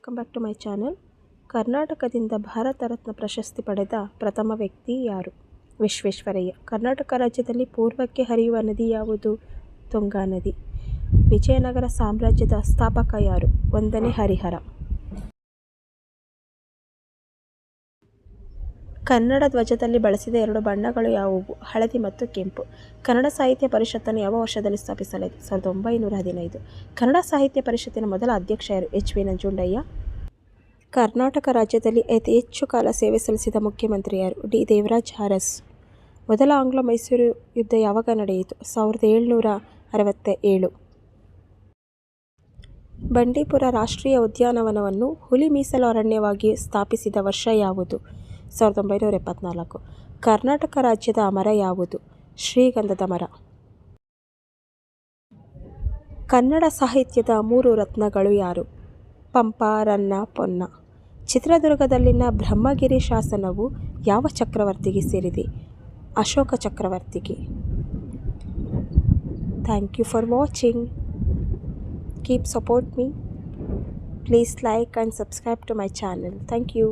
Welcome back to my channel. ಕರ್ನಾಟಕದಿಂದ ಭಾರತ ರತ್ನ ಪ್ರಶಸ್ತಿ ಪಡೆದ ಪ್ರಥಮ ವ್ಯಕ್ತಿ ಯಾರು? ವಿಶ್ವೇಶ್ವರಯ್ಯ. ಕರ್ನಾಟಕ ರಾಜ್ಯದಲ್ಲಿ ಪೂರ್ವಕ್ಕೆ ಹರಿಯುವ ನದಿ ಯಾವುದು? ತುಂಗಾ ನದಿ. ವಿಜಯನಗರ ಸಾಮ್ರಾಜ್ಯದ ಸ್ಥಾಪಕ ಯಾರು? 1ನೇ ಹರಿಹರ. ಕನ್ನಡ ಧ್ವಜದಲ್ಲಿ ಬಳಸಿದ 2 ಬಣ್ಣಗಳು ಯಾವುವು? ಹಳದಿ ಮತ್ತು ಕೆಂಪು. ಕನ್ನಡ ಸಾಹಿತ್ಯ ಪರಿಷತ್ತನ್ನು ಯಾವ ವರ್ಷದಲ್ಲಿ ಸ್ಥಾಪಿಸಲಾಯಿತು? 1915. ಕನ್ನಡ ಸಾಹಿತ್ಯ ಪರಿಷತ್ತಿನ ಮೊದಲ ಅಧ್ಯಕ್ಷ ಯಾರು? ಎಚ್.ವಿ. ನಂಜುಂಡಯ್ಯ. ಕರ್ನಾಟಕ ರಾಜ್ಯದಲ್ಲಿ ಅತಿ ಹೆಚ್ಚು ಕಾಲ ಸೇವೆ ಸಲ್ಲಿಸಿದ ಮುಖ್ಯಮಂತ್ರಿ ಯಾರು? ಡಿ. ದೇವರಾಜ ಅರಸ್. ಮೊದಲ ಆಂಗ್ಲ-ಮೈಸೂರು ಯುದ್ಧ ಯಾವಾಗ ನಡೆಯಿತು? 1767. ಬಂಡೀಪುರ ರಾಷ್ಟ್ರೀಯ ಉದ್ಯಾನವನವನ್ನು ಹುಲಿ ಮೀಸಲು ಅರಣ್ಯವಾಗಿ ಸ್ಥಾಪಿಸಿದ ವರ್ಷ ಯಾವುದು? 1974. ಕರ್ನಾಟಕ ರಾಜ್ಯದ ಮರ ಯಾವುದು? ಶ್ರೀಗಂಧದ ಮರ. ಕನ್ನಡ ಸಾಹಿತ್ಯದ 3 ರತ್ನಗಳು ಯಾರು? ಪಂಪ, ರನ್ನ, ಪೊನ್ನ. ಚಿತ್ರದುರ್ಗದಲ್ಲಿನ ಬ್ರಹ್ಮಗಿರಿ ಶಾಸನವು ಯಾವ ಚಕ್ರವರ್ತಿಗೆ ಸೇರಿದೆ? ಅಶೋಕ ಚಕ್ರವರ್ತಿಗೆ. Thank you for watching. Keep support me. Please like and subscribe to my channel. Thank you.